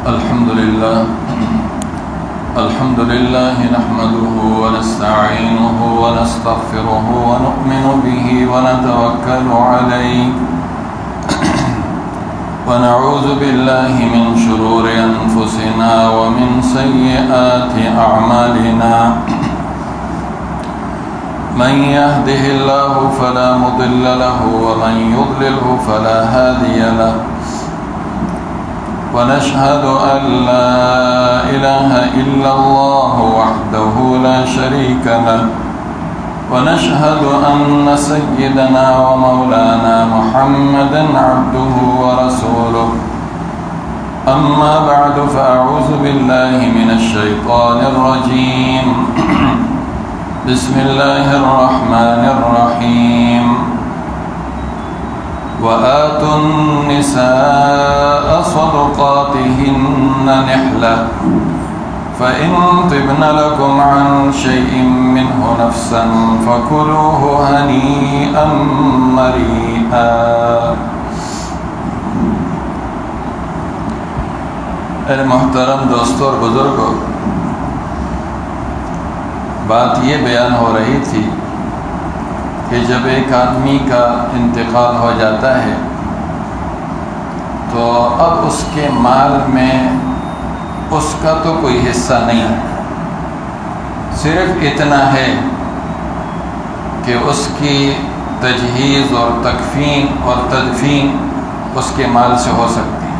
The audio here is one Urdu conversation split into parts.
الحمد لله نحمده ونستعينه ونستغفره ونؤمن به ونتوكل عليه ونعوذ بالله من شرور أنفسنا ومن سيئات أعمالنا من يهده الله فلا مضل له ومن يضلله فلا هادي له ونشهد أن لا إله إلا الله وحده لا شريك له ونشهد أن سيدنا ومولانا محمدا عبده ورسوله أما بعد فأعوذ بالله من الشيطان الرجيم بسم الله الرحمن الرحيم وآتوا النساء صدقاتهن نحلة فإن طبن لكم عن شيء منه نفسا فكلوه هنيئا مريئا۔ اے محترم دوستوں اور بزرگوں، بات یہ بیان ہو رہی تھی کہ جب ایک آدمی کا انتقال ہو جاتا ہے تو اب اس کے مال میں اس کا تو کوئی حصہ نہیں ہے، صرف اتنا ہے کہ اس کی تجہیز اور تکفین اور تدفین اس کے مال سے ہو سکتی ہے،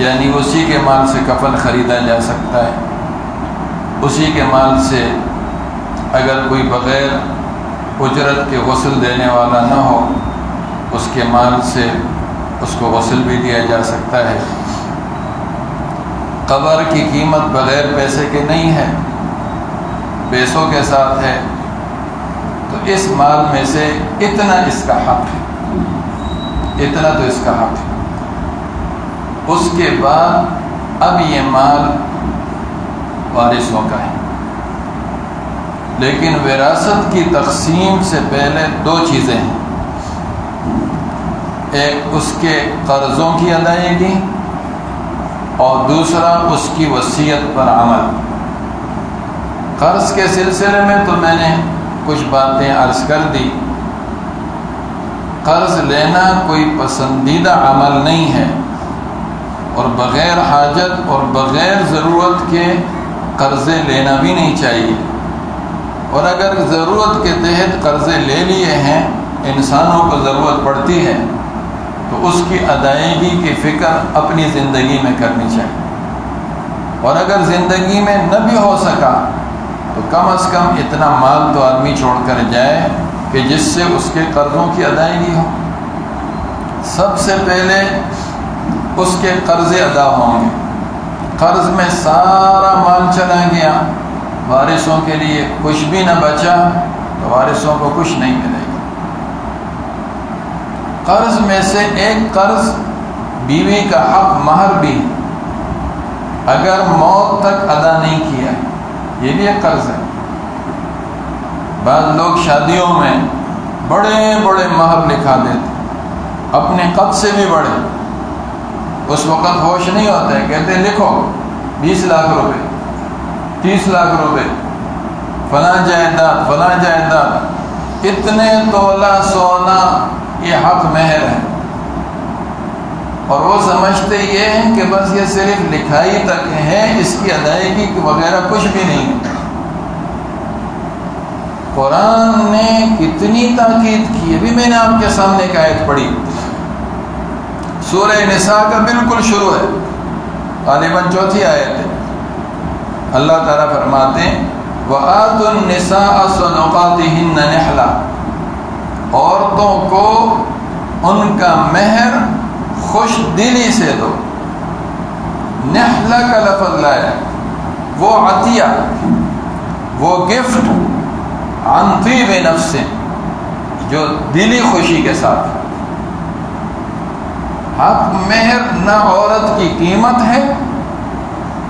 یعنی اسی کے مال سے کفن خریدا جا سکتا ہے، اسی کے مال سے اگر کوئی بغیر اجرت کے غسل دینے والا نہ ہو اس کے مال سے اس کو غسل بھی دیا جا سکتا ہے۔ قبر کی قیمت بغیر پیسے کے نہیں ہے، پیسوں کے ساتھ ہے، تو اس مال میں سے اتنا اس کا حق ہے، اتنا تو اس کا حق ہے۔ اس کے بعد اب یہ مال وارثوں کا ہے، لیکن وراثت کی تقسیم سے پہلے دو چیزیں ہیں، ایک اس کے قرضوں کی ادائیگی اور دوسرا اس کی وصیت پر عمل۔ قرض کے سلسلے میں تو میں نے کچھ باتیں عرض کر دی۔ قرض لینا کوئی پسندیدہ عمل نہیں ہے، اور بغیر حاجت اور بغیر ضرورت کے قرضے لینا بھی نہیں چاہیے، اور اگر ضرورت کے تحت قرضے لے لیے ہیں، انسانوں کو ضرورت پڑتی ہے تو اس کی ادائیگی کی فکر اپنی زندگی میں کرنی چاہیے، اور اگر زندگی میں نہ بھی ہو سکا تو کم از کم اتنا مال تو آدمی چھوڑ کر جائے کہ جس سے اس کے قرضوں کی ادائیگی ہو۔ سب سے پہلے اس کے قرضے ادا ہوں گے۔ قرض میں سارا مال چلا گیا، وارثوں کے لیے کچھ بھی نہ بچا تو وارثوں کو کچھ نہیں ملے گا۔ قرض میں سے ایک قرض بیوی کا حق مہر بھی، اگر موت تک ادا نہیں کیا، یہ بھی ایک قرض ہے۔ بعض لوگ شادیوں میں بڑے بڑے مہر لکھا دیتے، اپنے قد سے بھی بڑے، اس وقت ہوش نہیں ہوتا ہے، کہتے ہیں لکھو 20 لاکھ روپے، 30 لاکھ روپے، فلاں جائیداد فلاں جائیداد، اتنے تولہ سونا، یہ حق مہر ہے، اور وہ سمجھتے یہ ہیں کہ بس یہ صرف لکھائی تک ہے، اس کی ادائیگی وغیرہ کچھ بھی نہیں ہے۔ قرآن نے کتنی تاکید کی، ابھی میں نے آپ کے سامنے ایک آیت پڑھی، سورہ نساء کا بالکل شروع ہے، غالباً 4تھی آیت ہے۔ اللہ تعالیٰ فرماتے ہیں وَآتُوا النِّسَاءَ صَدُقَاتِهِنَّ نِحْلَةً، عورتوں کو ان کا مہر خوش دلی سے دو۔ نحلہ کا لفظ لایا، وہ عطیہ، وہ گفٹ، عن طیب نفس، جو دلی خوشی کے ساتھ۔ حق مہر نہ عورت کی قیمت ہے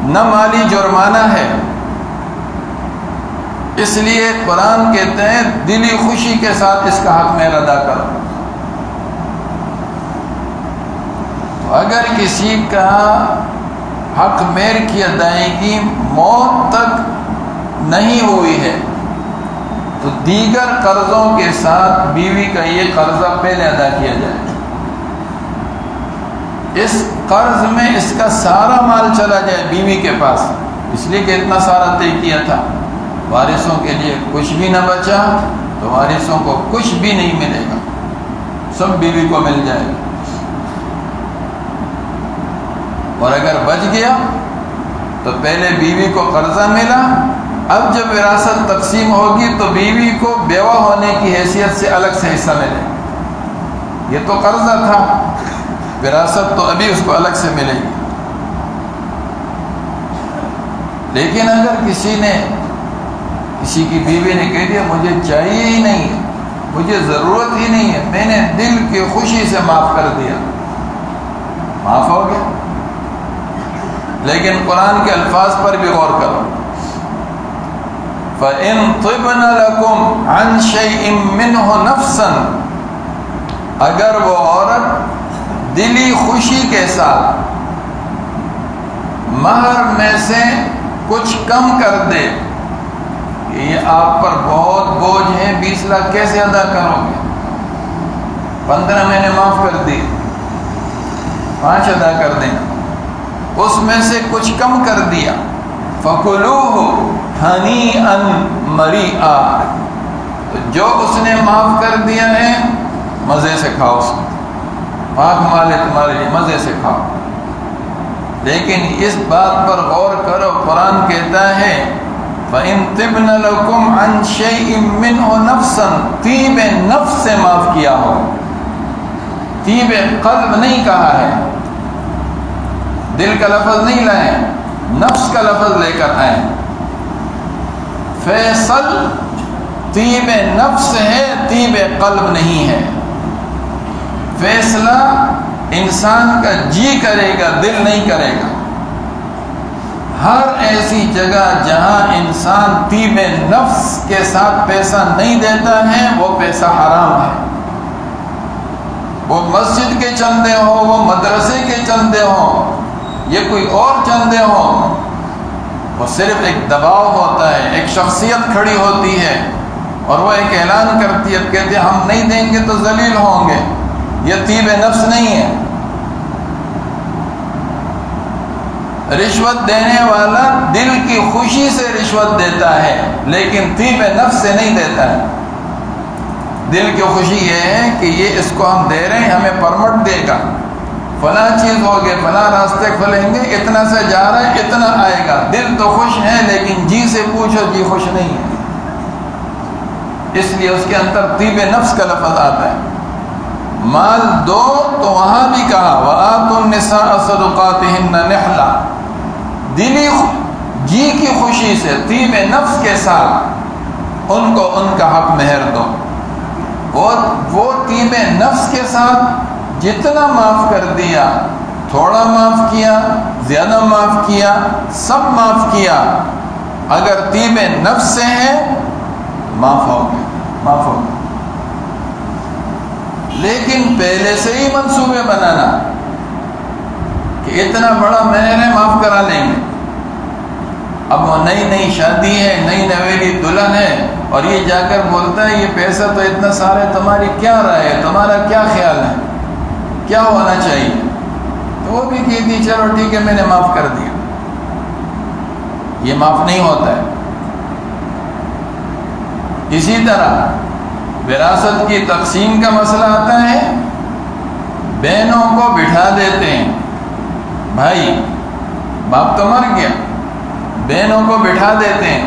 نہ مالی جرمانہ ہے، اس لیے قرآن کہتے ہیں دلی خوشی کے ساتھ اس کا حق مہر ادا کرو۔ اگر کسی کا حق مہر کی ادائیگی موت تک نہیں ہوئی ہے تو دیگر قرضوں کے ساتھ بیوی کا یہ قرضہ پہلے ادا کیا جائے. اس قرض میں اس کا سارا مال چلا جائے بیوی کے پاس، اس لیے کہ اتنا سارا طے کیا تھا، وارثوں کے لیے کچھ بھی نہ بچا تو وارثوں کو کچھ بھی نہیں ملے گا، سب بیوی کو مل جائے گا. اور اگر بچ گیا تو پہلے بیوی کو قرضہ ملا، اب جب وراثت تقسیم ہوگی تو بیوی کو بیوہ ہونے کی حیثیت سے الگ سے حصہ ملے. یہ تو قرضہ تھا، وراثت تو ابھی اس کو الگ سے ملے گی. لیکن اگر کسی کی بیوی نے کہہ دیا مجھے چاہیے ہی نہیں ہے، مجھے ضرورت ہی نہیں ہے، میں نے دل کی خوشی سے معاف کر دیا، معاف ہو گیا. لیکن قرآن کے الفاظ پر بھی غور کرو. فَإِن طِبْنَ لَكُمْ عَنْ شَيْءٍ مِّنْهُ نَفْسًا، اگر وہ عورت دلی خوشی کے ساتھ مہر میں سے کچھ کم کر دے کہ یہ آپ پر بہت بوجھ ہے، 20 لاکھ کیسے ادا کرو گے، 15 مہینے معاف کر دی، 5 ادا کر دینا، اس میں سے کچھ کم کر دیا. فَكُلُوهُ ہَنِيئًا مَرِيئًا، تو جو اس نے معاف کر دیا ہے مزے سے کھاؤ، اس پاک مال ہے تمہارے لیے، مزے سے کھاؤ. لیکن اس بات پر غور کرو، قرآن کہتا ہے فَإِن طِبْنَ لَكُمْ عَنْ شَيْءٍ مِّنْهُ نَفْسًا، طیب نفس سے معاف کیا ہو، طیب قلب نہیں کہا ہے، دل کا لفظ نہیں لائے، نفس کا لفظ لے کر آئے. فیصل طیب نفس ہے، طیب قلب نہیں ہے. فیصلہ انسان کا جی کرے گا، دل نہیں کرے گا. ہر ایسی جگہ جہاں انسان طیب نفس کے ساتھ پیسہ نہیں دیتا ہے وہ پیسہ حرام ہے. وہ مسجد کے چندے ہوں، وہ مدرسے کے چندے ہوں، یہ کوئی اور چندے ہوں، وہ صرف ایک دباؤ ہوتا ہے. ایک شخصیت کھڑی ہوتی ہے اور وہ ایک اعلان کرتی ہے، کہتے ہیں ہم نہیں دیں گے تو ذلیل ہوں گے. یہ طیب نفس نہیں ہے. رشوت دینے والا دل کی خوشی سے رشوت دیتا ہے لیکن طیب نفس سے نہیں دیتا ہے. دل کی خوشی یہ ہے کہ یہ اس کو ہم دے رہے ہیں، ہمیں پرمٹ دے گا، فلاں چیز ہوگی، فلاں راستے کھلیں گے، اتنا سے جا رہا ہے، اتنا آئے گا. دل تو خوش ہے لیکن جی سے پوچھو جی خوش نہیں ہے. اس لیے اس کے اندر طیب نفس کا لفظ آتا ہے. مال دو تو وہاں بھی کہا وَآتُوا النِّسَاءَ صَدُقَاتِهِنَّ نِحْلًا، دلی جی کی خوشی سے طیب نفس کے ساتھ ان کو ان کا حق مہر دو. اور وہ طیب نفس کے ساتھ جتنا معاف کر دیا، تھوڑا معاف کیا، زیادہ معاف کیا، سب معاف کیا، اگر طیب نفس سے ہے معاف ہو گئے، معاف ہو گئے. لیکن پہلے سے ہی منصوبے بنانا کہ اتنا بڑا مہر ہے، معاف کرا لیں گے. اب وہ نئی شادی ہے، نئی نویلی دلہن ہے اور یہ جا کر بولتا ہے یہ پیسہ تو اتنا سارا ہے، تمہاری کیا رائے ہے، تمہارا کیا خیال ہے، کیا ہونا چاہیے؟ تو وہ بھی کہتی چلو ٹھیک ہے میں نے معاف کر دیا. یہ معاف نہیں ہوتا ہے. اسی طرح وراثت کی تقسیم کا مسئلہ آتا ہے، بہنوں کو بٹھا دیتے ہیں، بھائی باپ تو مر گیا، بہنوں کو بٹھا دیتے ہیں،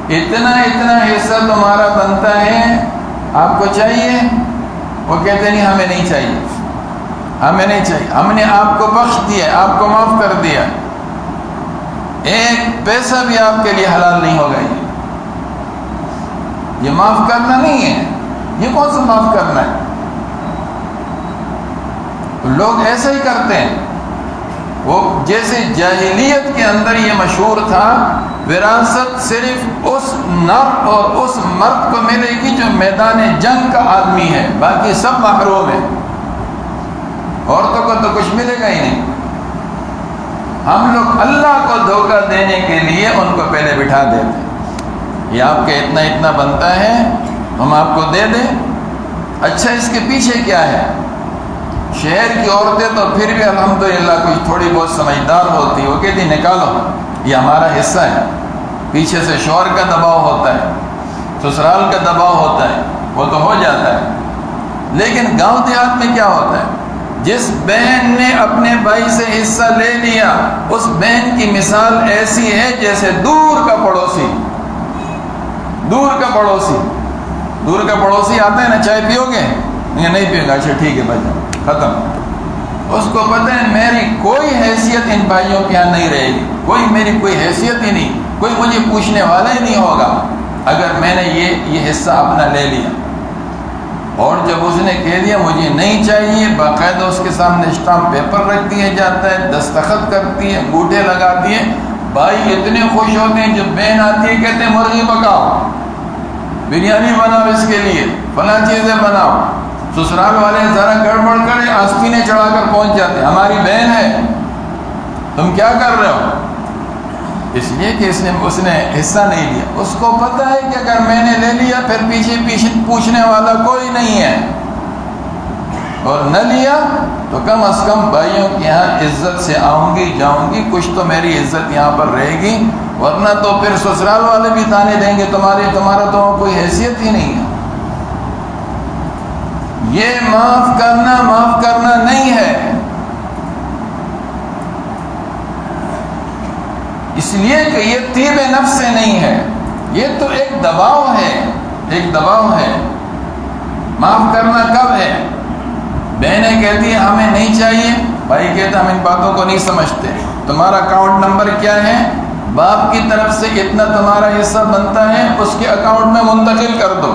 اتنا حصہ تمہارا بنتا ہے، آپ کو چاہیے؟ وہ کہتے نہیں ہمیں نہیں چاہیے، ہمیں نہیں چاہیے، ہم نے آپ کو بخش دیا، آپ کو معاف کر دیا، ایک پیسہ بھی آپ کے لیے حلال نہیں ہوگا. یہ معاف کرنا نہیں ہے. یہ کون سا معاف کرنا ہے؟ لوگ ایسے ہی کرتے ہیں. وہ جیسے جاہلیت کے اندر یہ مشہور تھا وراثت صرف اس نر اور اس مرد کو ملے گی جو میدان جنگ کا آدمی ہے، باقی سب محروم ہیں. عورتوں کو تو کچھ ملے گا ہی نہیں۔ ہم لوگ اللہ کو دھوکہ دینے کے لیے ان کو پہلے بٹھا دیتے ہیں، یہ آپ کے اتنا اتنا بنتا ہے، ہم آپ کو دے دیں۔ اچھا اس کے پیچھے کیا ہے؟ شہر کی عورتیں تو پھر بھی الحمدللہ کچھ تھوڑی بہت سمجھدار ہوتی، وہ کہتی نکالو یہ ہمارا حصہ ہے۔ پیچھے سے شوہر کا دباؤ ہوتا ہے، سسرال کا دباؤ ہوتا ہے، وہ تو ہو جاتا ہے۔ لیکن گاؤں دیہات میں کیا ہوتا ہے؟ جس بہن نے اپنے بھائی سے حصہ لے لیا، اس بہن کی مثال ایسی ہے جیسے دور کا پڑوسی آتا ہے نا، چائے پیو گے؟ نہیں پیو گا، اچھا ٹھیک ہے بھائی ختم۔ اس کو پتہ ہے میری کوئی حیثیت ان بھائیوں کے یہاں نہیں رہے گی، میری کوئی حیثیت ہی نہیں، کوئی مجھے پوچھنے والا ہی نہیں ہوگا اگر میں نے یہ حصہ اپنا لے لیا۔ اور جب اس نے کہہ دیا مجھے نہیں چاہیے، باقاعدہ اس کے سامنے اسٹامپ پیپر رکھ دیا جاتا ہے، دستخط کرتی ہے، انگوٹھے لگاتی ہے۔ بھائی اتنے خوش ہوتے ہیں، جب بہن آتی ہے کہتے ہیں مرغی پکاؤ، بریانی بناؤ، اس کے لیے فلاں چیزیں بناؤ۔ سسرال والے ذرا گڑبڑ کرے آستینیں چڑھا کر پہنچ جاتے ہیں، ہماری بہن ہے تم کیا کر رہے ہو؟ اس لیے کہ اس نے حصہ نہیں لیا۔ اس کو پتہ ہے کہ اگر میں نے لے لیا پھر پیچھے پوچھنے والا کوئی نہیں ہے، اور نہ لیا تو کم از کم بھائیوں کے یہاں عزت سے آؤں گی جاؤں گی، کچھ تو میری عزت یہاں پر رہے گی، ورنہ تو پھر سسرال والے بھی تانے دیں گے تمہارا تو کوئی حیثیت ہی نہیں ہے۔ یہ معاف کرنا نہیں ہے، اس لیے کہ یہ طیب نفس سے نہیں ہے، یہ تو ایک دباؤ ہے۔ معاف کرنا کب ہے؟ بہنیں کہتی ہیں ہمیں نہیں چاہیے، بھائی کہتا ہم ان باتوں کو نہیں سمجھتے، تمہارا اکاؤنٹ نمبر کیا ہے؟ باپ کی طرف سے اتنا تمہارا حصہ بنتا ہے، اس کے اکاؤنٹ میں منتقل کر دو۔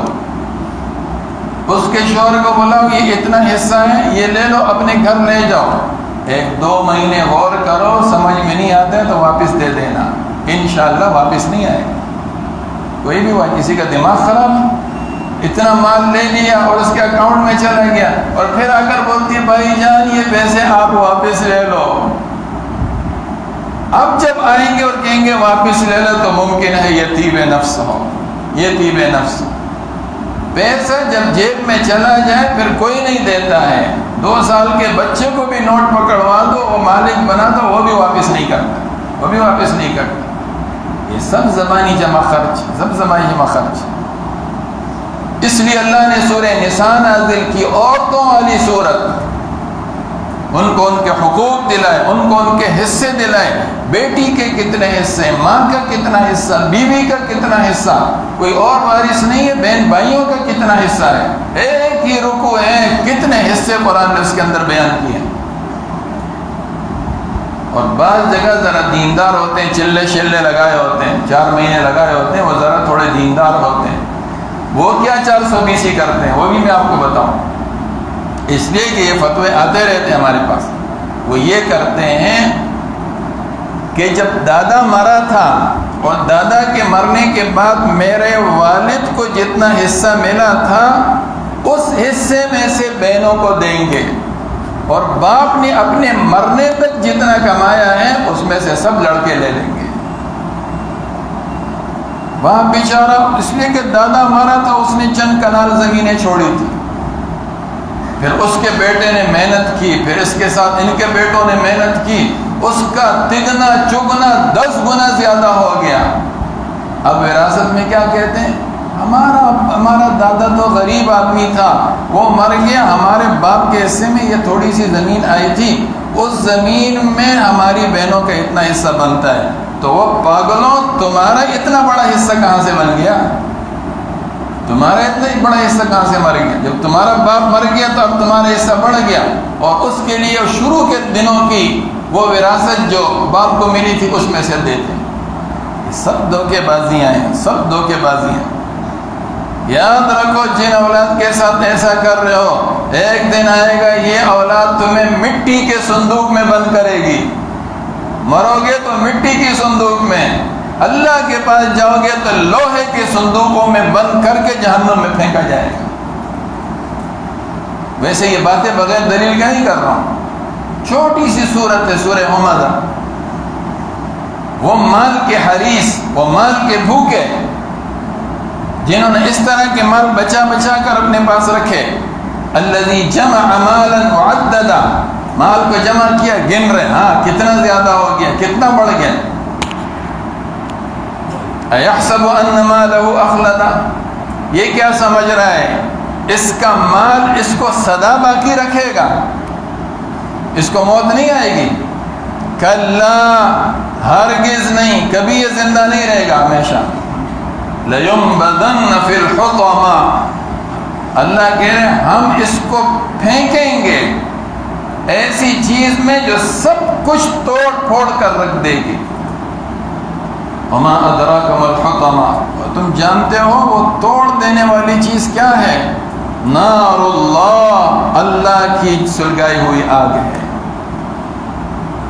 اس کے شوہر کو بلاؤ یہ اتنا حصہ ہے، یہ لے لو اپنے گھر لے جاؤ، 1-2 مہینے غور کرو، سمجھ میں نہیں آتا ہے تو واپس دے دینا، انشاءاللہ واپس نہیں آئے گا۔ کوئی بھی ہوا کسی کا دماغ خراب ہے، اتنا مال لے لیا اور اس کے اکاؤنٹ میں چلا گیا، اور پھر آ کر بولتی ہے بھائی جان یہ پیسے آپ واپس لے لو۔ اب جب آئیں گے اور کہیں گے واپس لے لو تو ممکن ہے یہ طیب نفس ہو، یہ طیب نفس۔ پیسہ جب جیب میں چلا جائے پھر کوئی نہیں دیتا ہے، 2 سال کے بچے کو بھی نوٹ پکڑوا دو، وہ مالک بنا دو، وہ بھی واپس نہیں کرتا۔ یہ سب زبانی جمع خرچ۔ اس لیے اللہ نے سورہ نساء نازل کی، عورتوں والی صورت، ان کو ان کے حقوق دلائے، ان کو ان کے حصے دلائے، بیٹی کے کتنے حصے، ماں کا کتنا حصہ، بیوی کا کتنا حصہ، کوئی اور وارث نہیں ہے، بہن بھائیوں کا کتنا حصہ ہے، ایک ہی رکوع ہے، کتنے حصے قرآن نے اس کے اندر بیان کیے۔ اور بعض جگہ ذرا دیندار ہوتے ہیں، چلے شلے لگائے ہوتے ہیں، 4 مہینے لگائے ہوتے ہیں، وہ ذرا تھوڑے دیندار ہوتے ہیں، وہ کیا 420 کرتے ہیں وہ بھی میں آپ کو بتاؤں، اس لیے کہ یہ فتوے آتے رہتے ہیں ہمارے پاس۔ وہ یہ کرتے ہیں کہ جب دادا مرا تھا اور دادا کے مرنے کے بعد میرے والد کو جتنا حصہ ملا تھا اس حصے میں سے بہنوں کو دیں گے، اور باپ نے اپنے مرنے تک جتنا کمایا ہے اس میں سے سب لڑکے لے لیں گے۔ وہاں بیچارہ اس لیے کہ دادا مرا تھا، اس نے چند کنال زمینیں چھوڑی تھی، پھر اس کے بیٹے نے محنت کی، پھر اس کے ساتھ ان کے بیٹوں نے محنت کی، اس کا تگنا چگنا 10 گنا زیادہ ہو گیا۔ اب وراثت میں کیا کہتے ہیں؟ ہمارا دادا تو غریب آدمی تھا، وہ مر گیا، ہمارے باپ کے حصے میں یہ تھوڑی سی زمین آئی تھی، اس زمین میں ہماری بہنوں کا اتنا حصہ بنتا ہے۔ تو وہ پاگلوں، تمہارا اتنا بڑا حصہ کہاں سے بن گیا؟ تمہارا اتنا ہی بڑا حصہ کہاں سے مر گیا؟ جب تمہارا باپ مر گیا تو اب تمہارا حصہ بڑھ گیا، اور اس کے لیے شروع کے دنوں کی وہ وراثت جو باپ کو ملی تھی اس میں سے دیتے ہیں۔ سب دھوکے بازیاں ہیں، سب دھوکے بازیاں۔ یاد رکھو جن اولاد کے ساتھ ایسا کر رہے ہو، ایک دن آئے گا یہ اولاد تمہیں مٹی کے صندوق میں بند کرے گی، مرو گے تو مٹی کی صندوق میں، اللہ کے پاس جاؤ گے تو لوہے کے صندوقوں میں بند کر کے جہنم میں پھینکا جائے گا۔ ویسے یہ باتیں بغیر دلیل کا نہیں کر رہا ہوں. چھوٹی سی صورت ہے سورہ حمزہ. وہ مال کے حریص، وہ مال کے بھوکے، جنہوں نے اس طرح کے مال بچا بچا کر اپنے پاس رکھے. الذی جمع مالا وعددا، مال کو جمع کیا، گن رہے، ہاں کتنا زیادہ ہو گیا، کتنا بڑھ گیا. ایحسب ان مالہ اخلدا، یہ کیا سمجھ رہا ہے اس کا مال اس کو سدا باقی رکھے گا، اس کو موت نہیں آئے گی. کلا، ہرگز نہیں، کبھی یہ زندہ نہیں رہے گا ہمیشہ. لَيُنبَذَنَّ فِي الْحُطَمَةِ، اللہ کہہ رہے ہیں ہم اس کو پھینکیں گے ایسی چیز میں جو سب کچھ توڑ پھوڑ کر رکھ دے گی. وَمَا أَدْرَاكَ مَا الْحُطَمَةُ، تم جانتے ہو وہ توڑ دینے والی چیز کیا ہے؟ نار اللہ، اللہ کی سلگائی ہوئی آگ ہے.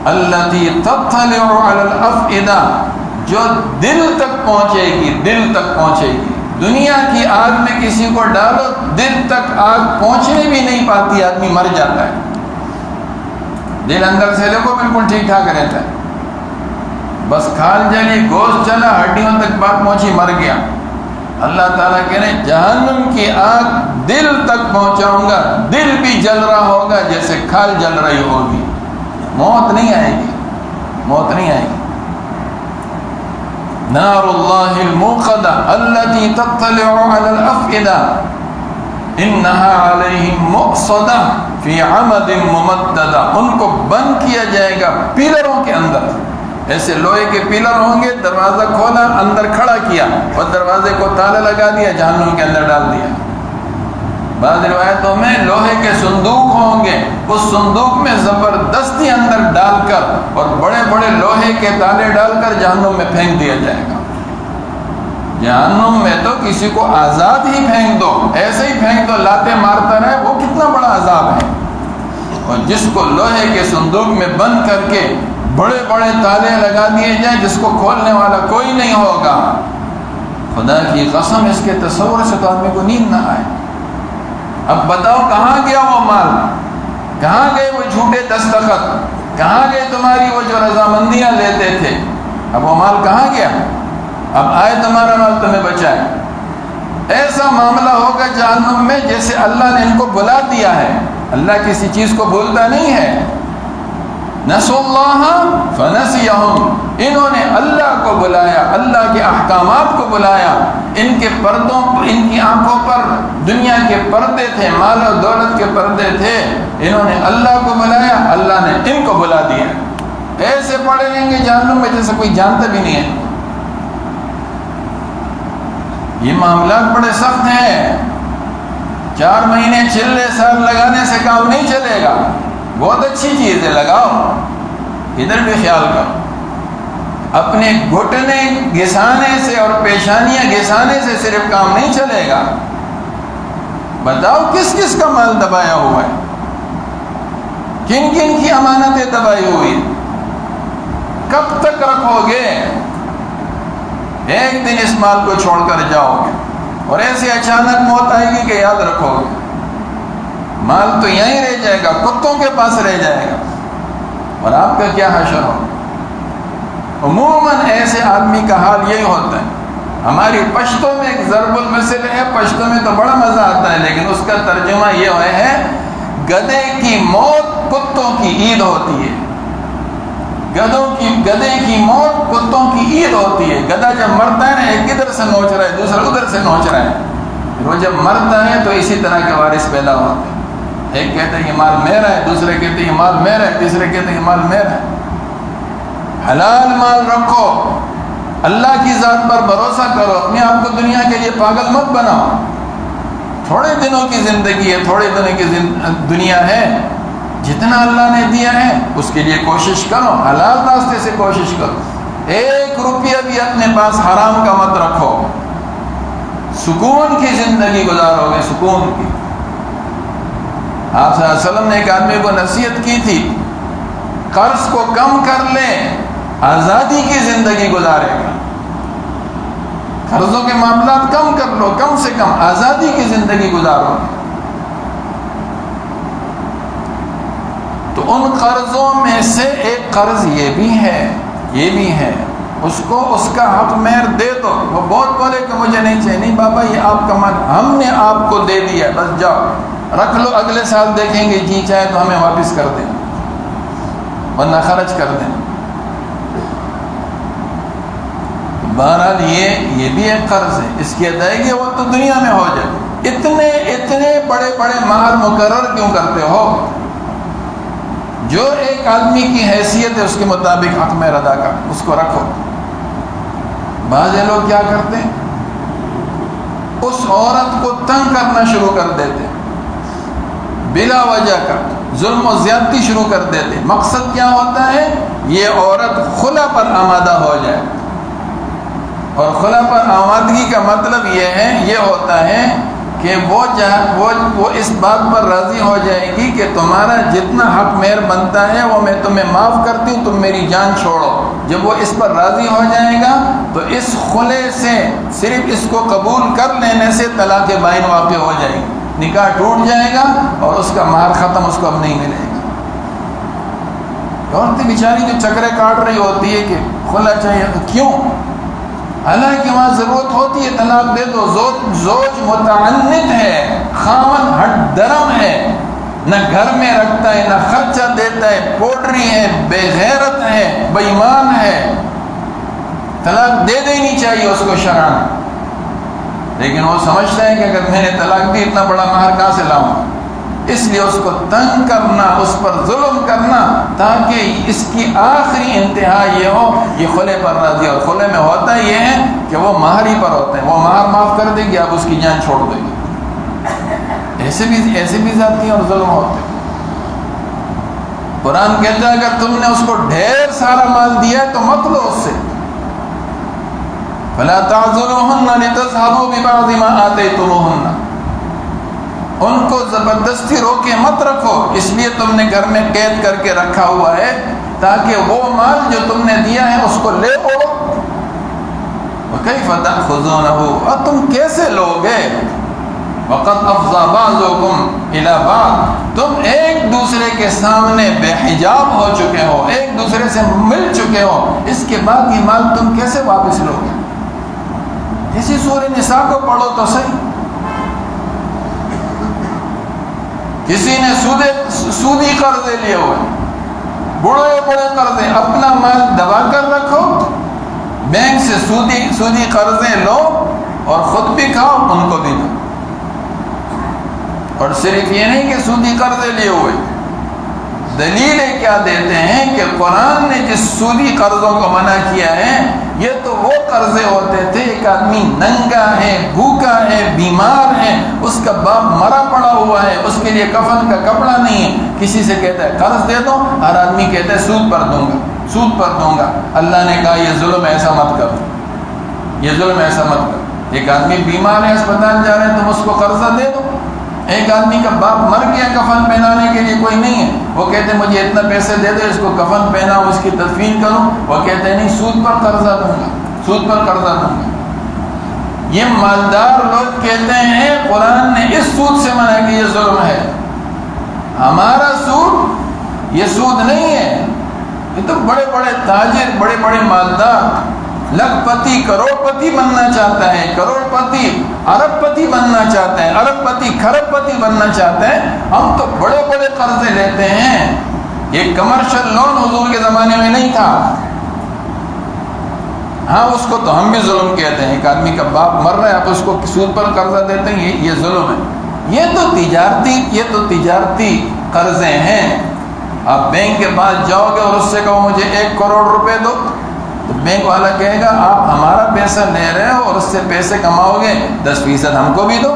الَّتِي تَطَّلِعُ عَلَى الْأَفْئِدَةِ، جو دل تک پہنچے گی، دل تک پہنچے گی. دنیا کی آگ میں کسی کو ڈالو، دل تک آگ پہنچنے بھی نہیں پاتی، آدمی مر جاتا ہے. دل اندر سے دیکھو بالکل ٹھیک ٹھاک رہتا ہے، بس کھال جلی، گوشت چلا، ہڈیوں تک بات پہنچی، مر گیا. اللہ تعالیٰ کہہ رہے ہیں جہنم کی آگ دل تک پہنچاؤں گا، دل بھی جل رہا ہوگا جیسے کھال جل رہی ہوگی. موت نہیں آئے گی، موت نہیں آئے گی. نار اللہ الموقدہ التي تطلع على الافئدہ انها علیہم مؤصدہ فی عمد ممددہ، ان کو بند کیا جائے گا پیلروں کے اندر. ایسے لوہے کے پیلر ہوں گے، دروازہ کھولا، اندر کھڑا کیا اور دروازے کو تالا لگا دیا، جہنم کے اندر ڈال دیا. بعض روایتوں میں لوہے کے صندوق ہوں گے، اس صندوق میں زبردستی اندر ڈال کر اور بڑے بڑے لوہے کے تالے ڈال کر جہنم میں پھینک دیا جائے گا. جہنم میں تو کسی کو آزاد ہی پھینک دو، ایسے ہی پھینک دو، لاتے مارتا رہے، وہ کتنا بڑا عذاب ہے. اور جس کو لوہے کے صندوق میں بند کر کے بڑے بڑے تالے لگا دیے جائیں، جس کو کھولنے والا کوئی نہیں ہوگا، خدا کی قسم اس کے تصور سے تو آدمی کو نیند نہ آئے. اب بتاؤ کہاں گیا وہ مال، کہاں گئے وہ جھوٹے دستخط، کہاں گئے تمہاری وہ جو رضامندیاں لیتے تھے؟ اب وہ مال کہاں گیا؟ اب آئے تمہارا مال تمہیں بچائے. ایسا معاملہ ہوگا جہنم میں جیسے اللہ نے ان کو بلا دیا ہے. اللہ کسی چیز کو بھولتا نہیں ہے. نسوا اللہ فنسیہم، انہوں نے اللہ کو بلایا، اللہ کے احکامات کو بلایا. ان کے پردوں، ان کی آنکھوں پر دنیا کے پردے تھے، مال و دولت کے پردے تھے، انہوں نے اللہ کو بلایا، اللہ نے ان کو بلا دیا. ایسے پڑے رہیں گے جہنم میں جیسے کوئی جانتا بھی نہیں ہے. یہ معاملات بڑے سخت ہیں. 4 مہینے چلے سال لگانے سے کام نہیں چلے گا. بہت اچھی چیز ہے، لگاؤ، ادھر بھی خیال کرو. اپنے گھٹنے گھسانے سے اور پیشانیاں گھسانے سے صرف کام نہیں چلے گا. بتاؤ کس کس کا مال دبایا ہوا ہے، کن کن کی امانتیں دبائی ہوئی، کب تک رکھو گے؟ ایک دن اس مال کو چھوڑ کر جاؤ گے اور ایسے اچانک موت آئے گی کہ یاد رکھو گے مال تو یہیں رہ جائے گا، کتوں کے پاس رہ جائے گا، اور آپ کا کیا حشر ہو. عموماً ایسے آدمی کا حال یہی ہوتا ہے. ہماری پشتوں میں ایک ضرب المثل ہے، پشتوں میں تو بڑا مزہ آتا ہے، لیکن اس کا ترجمہ یہ ہے گدھے کی موت کتوں کی عید ہوتی ہے. گدھے کی موت کتوں کی عید ہوتی ہے. گدھا جب مرتا ہے نا، ایک ادھر سے نوچ رہا ہے، دوسرا ادھر سے نوچ رہا ہے. وہ جب مرتا ہے تو اسی طرح کے وارث پیدا ہوتے ہیں. ایک کہتے ہیں یہ مال میرا ہے، دوسرے کہتے ہیں یہ مال میرا ہے، تیسرے کہتے ہیں یہ مال میرا ہے. حلال مال رکھو، اللہ کی ذات پر بھروسہ کرو، اپنے آپ کو دنیا کے لیے پاگل مت بناؤ. تھوڑے دنوں کی زندگی ہے، تھوڑے دنوں کی دنیا ہے. جتنا اللہ نے دیا ہے اس کے لیے کوشش کرو، حلال راستے سے کوشش کرو. 1 روپیہ بھی اپنے پاس حرام کا مت رکھو. سکون کی زندگی گزارو گے، سکون کی. آپ صلی اللہ علیہ وسلم نے ایک آدمی کو نصیحت کی تھی، قرض کو کم کر لے، آزادی کی زندگی گزارے گا. قرضوں کے معاملات کم کر لو، کم سے کم آزادی کی زندگی گزارو. ان قرضوں میں سے ایک قرض یہ بھی ہے اس کو اس کا حق مہر دے دو. وہ بہت بولے کہ مجھے نہیں چاہیے. نہیں بابا یہ آپ کا مال ہم نے آپ کو دے دیا, بس جاؤ رکھ لو, اگلے سال دیکھیں گے, جی چاہے تو ہمیں واپس کر دیں ورنہ خرچ کر دیں. بہرحال یہ بھی ایک قرض ہے, اس کی ادائیگی وہ تو دنیا میں ہو جائے. اتنے بڑے بڑے مہر مقرر کیوں کرتے ہو؟ جو ایک آدمی کی حیثیت ہے اس کے مطابق حق مہر ادا کر, اس کو رکھو. بعض لوگ کیا کرتے ہیں, اس عورت کو تنگ کرنا شروع کر دیتے, بلا وجہ کا ظلم و زیادتی شروع کر دیتے. مقصد کیا ہوتا ہے؟ یہ عورت خلا پر آمادہ ہو جائے. اور خلا پر آمادگی کا مطلب یہ ہوتا ہے کہ وہ اس بات پر راضی ہو جائے گی کہ تمہارا جتنا حق مہر بنتا ہے وہ میں تمہیں معاف کرتی ہوں, تم میری جان چھوڑو. جب وہ اس پر راضی ہو جائے گا تو اس خلے سے, صرف اس کو قبول کر لینے سے طلاق بائن واقع ہو جائے گی, نکاح ٹوٹ جائے گا اور اس کا مہر ختم, اس کو اب نہیں ملے گا. عورتیں بیچاری جو چکرے کاٹ رہی ہوتی ہے کہ خلا چاہیے, کیوں؟ حالانکہ وہاں ضرورت ہوتی ہے طلاق دے دو. زوج متعنت ہے, خاوند ہٹ درم ہے, نہ گھر میں رکھتا ہے, نہ خرچہ دیتا ہے, پوڈری ہے, بے غیرت ہے, بے ایمان ہے. طلاق دے دینی چاہیے اس کو شرعاً, لیکن وہ سمجھتا ہے کہ اگر میں نے طلاق دی اتنا بڑا مہر کہاں سے لاؤں. اس لیے اس کو تنگ کرنا, اس پر ظلم کرنا, تاکہ اس کی آخری انتہا یہ ہو یہ خلے پر راضی. اور خلے میں ہوتا یہ ہے کہ وہ مہر ہی پر ہوتے ہیں, وہ مہر معاف کر دے گی, آپ اس کی جان چھوڑ دیں گے. ایسے بھی زیادتی اور ظلم ہوتے ہیں. قرآن کہتا ہے اگر تم نے اس کو ڈھیر سارا مال دیا ہے تو مت لو اس سے. فَلَا تَعْذُلُوهُنَّ لِتَذْهَبُوا بِبَعْضِ مَا آتَيْتُمُوهُنَّ, ان کو زبردستی روکے مت رکھو, اس لیے تم نے گھر میں قید کر کے رکھا ہوا ہے تاکہ وہ مال جو تم نے دیا ہے اس کو لے لو. وَكَيْفَ تَأْخُذُونَهُ, اور تم کیسے لوگے؟ وَقَدْ أَفْضَى بَعْضُكُمْ إِلَى بَعْضٍ, تم ایک دوسرے کے سامنے بے حجاب ہو چکے ہو, ایک دوسرے سے مل چکے ہو, اس کے بعد یہ مال تم کیسے واپس لوگے؟ اسی سورہ نساء کو پڑھو تو صحیح. کسی نے سودی قرضے لیے ہوئے, بڑے قرضے, اپنا مال دبا کر رکھو, بینک سے سودی قرضے لو اور خود بھی کھاؤ, ان کو بھی دو. اور صرف یہ نہیں کہ سودی قرضے لیے ہوئے, دلیلیں کیا دیتے ہیں کہ قرآن نے جس سودی قرضوں کو منع کیا ہے یہ تو وہ قرضے ہوتے تھے, ایک آدمی ننگا ہے, بھوکا ہے, بیمار ہے, اس کا باپ مرا پڑا ہوا ہے, اس کے لیے کفن کا کپڑا نہیں ہے, کسی سے کہتا ہے قرض دے دو, ہر آدمی کہتا ہے سود پر دوں گا. اللہ نے کہا یہ ظلم ایسا مت کرو, یہ ظلم ایسا مت کرو. ایک آدمی بیمار ہے, اسپتال جا رہے ہیں, تم اس کو قرضہ دے دو. ایک آدمی کا باپ مر گیا, کفن پہنانے کے لیے کوئی نہیں ہے, وہ کہتے ہیں مجھے اتنا پیسے دے دو, اس کو کفن پہناؤ, اس کی تدفین کروں. وہ کہتے ہیں نہیں, سود پر قرضہ دوں گا. یہ مالدار لوگ کہتے ہیں قرآن نے اس سود سے منع کہ یہ ظلم ہے. ہمارا سود یہ سود نہیں ہے, یہ تو بڑے تاجر, بڑے مالدار, لکھ پتی کروڑ پتی بننا چاہتا ہے, کروڑ پتی ارب پتی بننا چاہتے ہیں, ارب پتی کھرب پتی بننا چاہتے ہیں. ہم تو بڑے قرضے لیتے ہیں. یہ کمرشل لون حضور کے زمانے میں نہیں تھا. ہاں اس کو تو ہم بھی ظلم کہتے ہیں. ایک آدمی کا باپ مر رہا ہے, آپ اس کو سود پر قرضہ دیتے ہیں, یہ ظلم ہے. یہ تو تجارتی قرضے ہیں. آپ بینک کے پاس جاؤ گے اور اس سے کہو مجھے 1 کروڑ روپے دو, تو بینک والا کہے گا آپ ہمارا پیسہ لے رہے ہو اور اس سے پیسے کماؤ گے, 10% ہم کو بھی دو,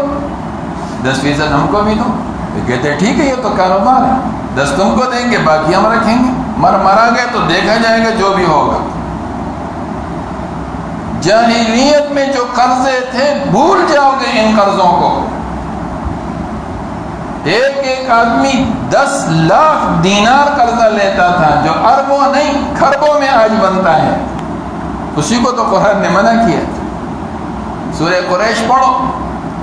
10% ہم کو بھی دو. تو کہتے ہیں ٹھیک ہے, یہ تو کاروبار ہے, 10 تم کو دیں گے, باقی ہم رکھیں گے. مرا گئے تو دیکھا جائے گا جو بھی ہوگا. جاہلیت میں جو قرضے تھے بھول جاؤ گے ان قرضوں کو. ایک آدمی 10 لاکھ دینار قرضہ لیتا تھا, جو اربوں نہیں کھربوں میں آج بنتا ہے. اسی کو تو قرآن نے منع کیا. سورہ قریش پڑھو,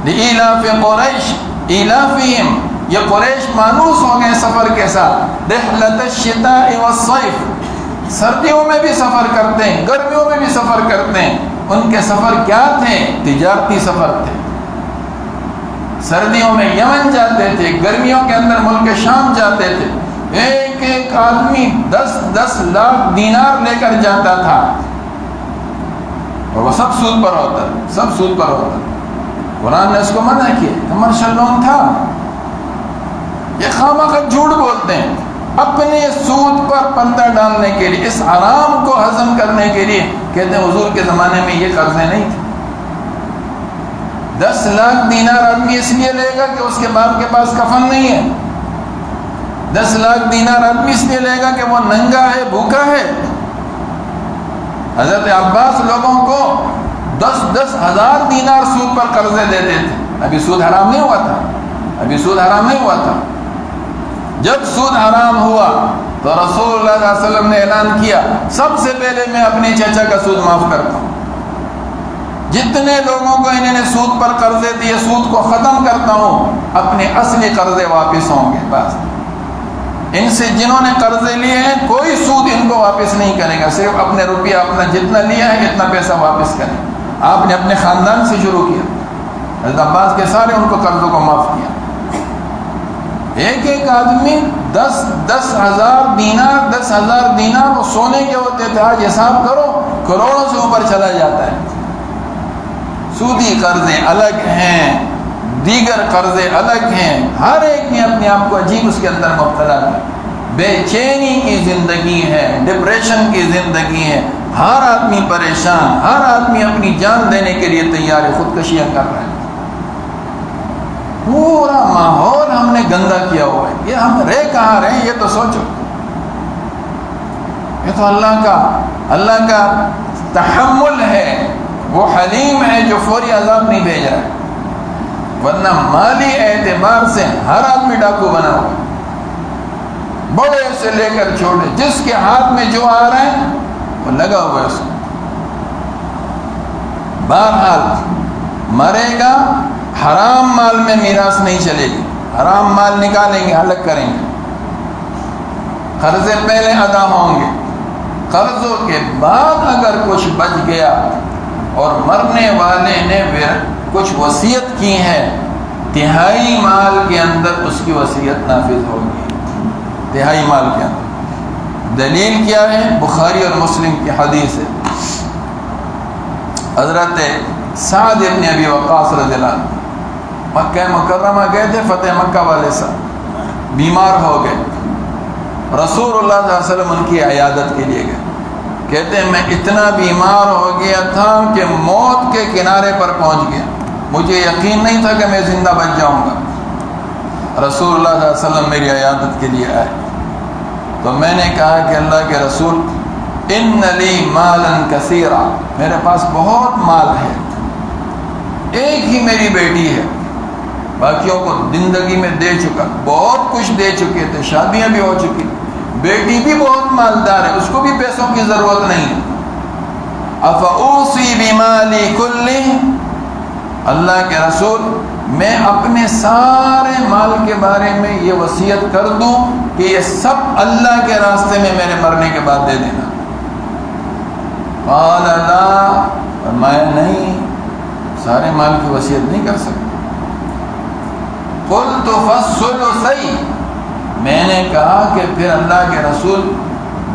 لإیلاف قریش ایلافہم یہ قریش مانوس ہو گئے سفر کے ساتھ. رحلۃ الشتاء والصیف، سردیوں میں بھی سفر کرتے ہیں، گرمیوں میں بھی سفر کرتے ہیں. ان کے سفر کیا تھے؟ تجارتی سفر تھے. سردیوں میں یمن جاتے تھے، گرمیوں کے اندر ملک شام جاتے تھے. ایک ایک آدمی 10 لاکھ دینار لے کر جاتا تھا، اور وہ سب سود پر ہوتا، سب سود پر ہوتا. قرآن نے اس کو منع کیا. کمرشل لون تھا. یہ خامخواہ جھوٹ بولتے ہیں اپنے سود پر پردہ ڈالنے کے لیے، اس حرام کو ہضم کرنے کے لیے. کہتے ہیں حضور کے زمانے میں یہ قرضے نہیں تھے. 10 لاکھ دینار آدمی اس لیے لے گا کہ اس کے باپ کے پاس کفن نہیں ہے. 10 لاکھ دینار آدمی اس لیے لے گا کہ وہ ننگا ہے، بھوکا ہے. حضرت عباس لوگوں کو 10 ہزار دینار سود پر قرضے دیتے تھے. ابھی سود حرام نہیں ہوا تھا، ابھی سود حرام نہیں ہوا تھا. جب سود حرام ہوا تو رسول اللہ صلی اللہ علیہ وسلم نے اعلان کیا، سب سے پہلے میں اپنے چچا کا سود معاف کرتا ہوں. جتنے لوگوں کو انہوں نے سود پر قرضے دیے، سود کو ختم کرتا ہوں. اپنے اصلی قرضے واپس ہوں گے. بس ان سے جنہوں نے قرضے لیے ہیں کوئی سود ان کو واپس نہیں کرے گا. صرف اپنے روپیہ اپنا جتنا لیا ہے اتنا پیسہ واپس کریں. آپ نے اپنے خاندان سے شروع کیا. حضرت عباس کے سارے ان کو قرضوں کو معاف کیا. ایک ایک آدمی 10 ہزار دینار 10 ہزار دینار وہ سونے کے ہوتے تھے. آج حساب کرو کروڑوں سے اوپر چلا جاتا ہے. سودی قرضے الگ ہیں، دیگر قرضے الگ ہیں. ہر ایک نے اپنے آپ کو عجیب اس کے اندر مبتلا ہے. بے چینی کی زندگی ہے، ڈپریشن کی زندگی ہے. ہر آدمی پریشان، ہر آدمی اپنی جان دینے کے لیے تیار ہے، خودکشیاں کر رہے ہیں. پورا ماحول ہم نے گندا کیا ہوا ہے. یہ ہم رہ کہاں رہے ہیں یہ تو سوچو. یہ تو اللہ کا تحمل ہے. وہ حلیم ہے جو فوری عذاب نہیں بھیج رہا ہے. ورنہ مالی اعتبار سے ہر آدمی ڈاکو بنا ہوا، بڑے سے لے کر چھوٹے، جس کے ہاتھ میں جو آ رہا ہے وہ لگا ہوا ہے اس کو. بہرحال مرے گا، حرام مال میں میراث نہیں چلے گی. حرام مال نکالیں گے، الگ کریں گے. قرضے پہلے ادا ہوں گے. قرضوں کے بعد اگر کچھ بچ گیا اور مرنے والے نے کچھ وصیت کی ہے، 1/3 مال کے اندر اس کی وصیت نافذ ہوگی. 1/3 مال کے اندر. دلیل کیا ہے؟ بخاری اور مسلم کی حدیث ہے. حضرت سعد ابن ابی وقاص رضی اللہ عنہ مکہ مکرمہ گئے تھے. فتح مکہ والے ساتھ بیمار ہو گئے. رسول اللہ صلی اللہ علیہ وسلم ان کی عیادت کے لیے گئے. کہتے ہیں میں اتنا بیمار ہو گیا تھا کہ موت کے کنارے پر پہنچ گیا. مجھے یقین نہیں تھا کہ میں زندہ بچ جاؤں گا. رسول اللہ صلی اللہ علیہ وسلم میری عیادت کے لیے آئے تو میں نے کہا کہ اللہ کے رسول، ان لی مالا کثیرا، میرے پاس بہت مال ہے. ایک ہی میری بیٹی ہے، باقیوں کو زندگی میں دے چکا، بہت کچھ دے چکے تھے، شادیاں بھی ہو چکی. بیٹی بھی بہت مالدار ہے، اس کو بھی پیسوں کی ضرورت نہیں ہے. افاوصی بمالی کلی، اللہ کے رسول میں اپنے سارے مال کے بارے میں یہ وصیت کر دوں کہ یہ سب اللہ کے راستے میں میرے مرنے کے بعد دے دینا. قال لا، فرمایا نہیں، سارے مال کی وصیت نہیں کر سکتا. قلت فالثلثی، میں نے کہا کہ پھر اللہ کے رسول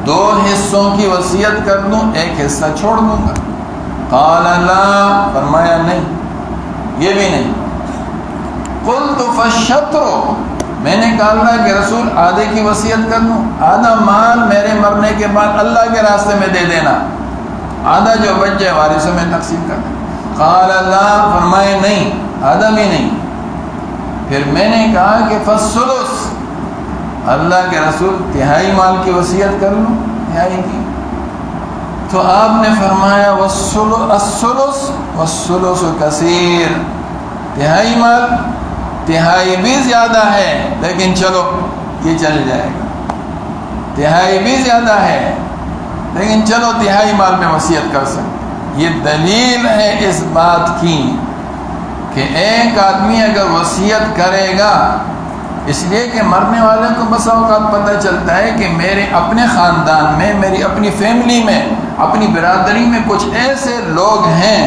2 حصوں کی وصیت کر دوں، 1 حصہ چھوڑ دوں گا. قال لا، فرمایا نہیں، یہ بھی نہیں. قلت فالشطر، میں نے کہا اللہ کے رسول آدھے کی وصیت کر دوں، آدھا مال میرے مرنے کے بعد اللہ کے راستے میں دے دینا، آدھا جو بچ جائے وارثوں میں تقسیم کر دیں. قال لا، فرمائے نہیں، آدھا بھی نہیں. پھر میں نے کہا کہ فالثلث، اللہ کے رسول 1/3 مال کی وصیت کر لوں، 1/3 کی. تو آپ نے فرمایا الثلث والثلث کثیر، 1/3 مال، 1/3 بھی زیادہ ہے لیکن چلو یہ چل جائے گا. 1/3 بھی زیادہ ہے لیکن چلو 1/3 مال میں وصیت کر سکتے. یہ دلیل ہے اس بات کی کہ ایک آدمی اگر وصیت کرے گا اس لیے کہ مرنے والے کو بس اوقات پتہ چلتا ہے کہ میرے اپنے خاندان میں، میری اپنی فیملی میں، اپنی برادری میں کچھ ایسے لوگ ہیں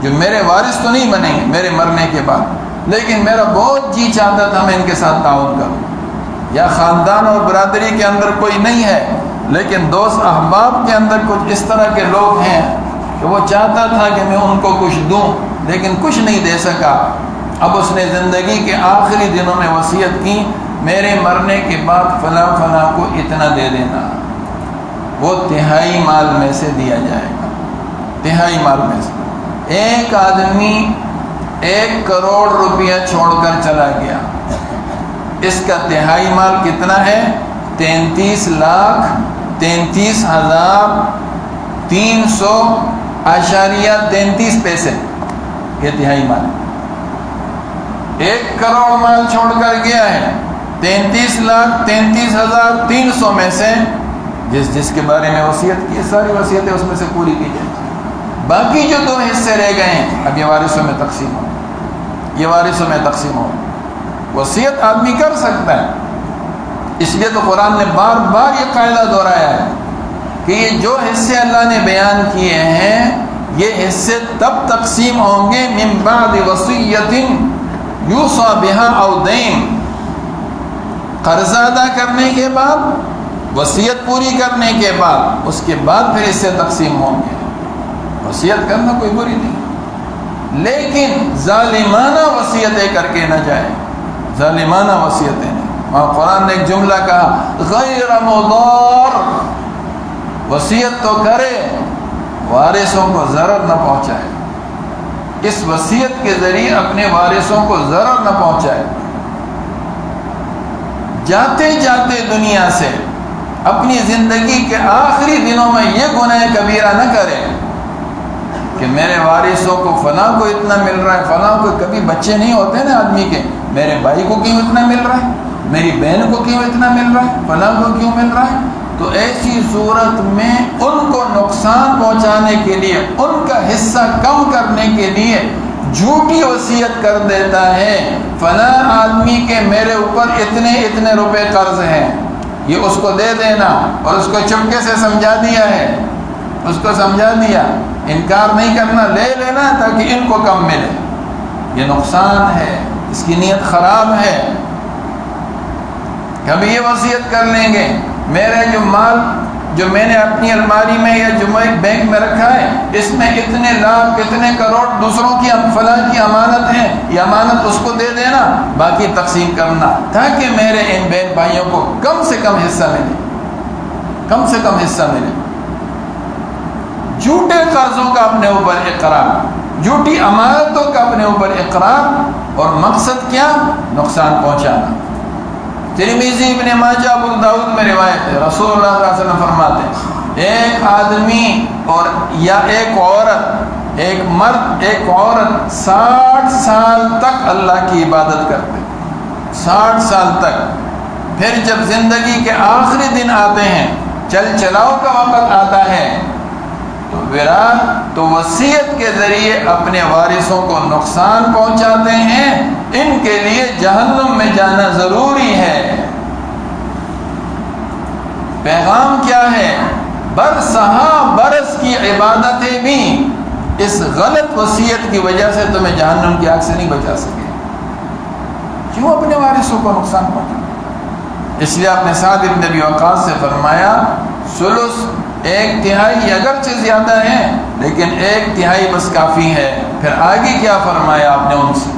جو میرے وارث تو نہیں بنیں گے میرے مرنے کے بعد، لیکن میرا بہت جی چاہتا تھا میں ان کے ساتھ تعاون کروں. یا خاندان اور برادری کے اندر کوئی نہیں ہے، لیکن دوست احباب کے اندر کچھ اس طرح کے لوگ ہیں کہ وہ چاہتا تھا کہ میں ان کو کچھ دوں لیکن کچھ نہیں دے سکا. اب اس نے زندگی کے آخری دنوں میں وصیت کی میرے مرنے کے بعد فلاں فلاں کو اتنا دے دینا، وہ تہائی مال میں سے دیا جائے گا. تہائی مال میں سے. ایک آدمی 1 کروڑ روپیہ چھوڑ کر چلا گیا، اس کا تہائی مال کتنا ہے؟ 33,33,300.33 یہ تہائی مال. 1 کروڑ مال چھوڑ کر گیا ہے، 33,33,300 میں سے جس کے بارے میں وصیت کی ساری وصیتیں اس میں سے پوری کی جائیں. باقی جو 2 حصے رہ گئے ہیں اب یہ وارثوں میں تقسیم ہو، یہ وارثوں میں تقسیم ہو. وصیت آدمی کر سکتا ہے، اس لیے تو قرآن نے بار بار یہ قاعدہ دہرایا ہے کہ یہ جو حصے اللہ نے بیان کیے ہیں یہ حصے تب تقسیم ہوں گے من بعد وصیت یوصی بها او دین، قرض ادا کرنے کے بعد، وصیت پوری کرنے کے بعد، اس کے بعد پھر حصے تقسیم ہوں گے. وصیت کرنا کوئی بری نہیں، لیکن ظالمانہ وصیتیں کر کے نہ جائے، ظالمانہ وصیتیں نہیں. اور قرآن نے ایک جملہ کہا غیر مضار، وصیت تو کرے وارثوں کو ضرر نہ پہنچائے، اس وصیت کے ذریعے اپنے وارثوں کو ضرر نہ پہنچائے. جاتے جاتے دنیا سے اپنی زندگی کے آخری دنوں میں یہ گناہ کبیرہ نہ کرے کہ میرے وارثوں کو فلاں کو اتنا مل رہا ہے، فلاں کو. کبھی بچے نہیں ہوتے نا آدمی کے، میرے بھائی کو کیوں اتنا مل رہا ہے، میری بہن کو کیوں اتنا مل رہا ہے، فلاں کو کیوں مل رہا ہے. تو ایسی صورت میں ان کو نقصان پہنچانے کے لیے، ان کا حصہ کم کرنے کے لیے جھوٹی وصیت کر دیتا ہے فلاں آدمی کے میرے اوپر اتنے اتنے روپے قرض ہیں، یہ اس کو دے دینا. اور اس کو چپکے سے سمجھا دیا ہے، اس کو سمجھا دیا، انکار نہیں کرنا، لے لینا تاکہ ان کو کم ملے. یہ نقصان ہے، اس کی نیت خراب ہے. کبھی یہ وصیت کر لیں گے میرے جو مال جو میں نے اپنی الماری میں یا جو میں بینک میں رکھا ہے اس میں اتنے لاکھ اتنے کروڑ دوسروں کی فلاں کی امانت ہے، یہ امانت اس کو دے دینا، باقی تقسیم کرنا تاکہ میرے ان بہن بھائیوں کو کم سے کم حصہ ملے، کم سے کم حصہ ملے. جھوٹے قرضوں کا اپنے اوپر اقرار، جھوٹی امانتوں کا اپنے اوپر اقرار، اور مقصد کیا؟ نقصان پہنچانا. ترمذی ابن ماجہ ابو داؤد میں روایت ہے، رسول اللہ صلی اللہ علیہ وسلم فرماتے ہیں ایک آدمی اور یا ایک عورت، ایک مرد ایک عورت 60 سال تک اللہ کی عبادت کرتے، 60 سال تک. پھر جب زندگی کے آخری دن آتے ہیں، چل چلاؤ کا وقت آتا ہے، تو وصیت کے ذریعے اپنے وارثوں کو نقصان پہنچاتے ہیں. ان کے لیے جہنم میں جانا ضروری ہے. پیغام کیا ہے؟ برسہا برس کی عبادتیں بھی اس غلط وصیت کی وجہ سے تمہیں جہنم کی آگ سے نہیں بچا سکے. کیوں اپنے وارثوں کو نقصان پہنچا؟ اس لیے آپ نے سعد بن ابی وقاص سے فرمایا ثلث، 1/3 اگرچہ زیادہ ہے لیکن 1/3 بس کافی ہے. پھر آگے کیا فرمایا آپ نے ان سے؟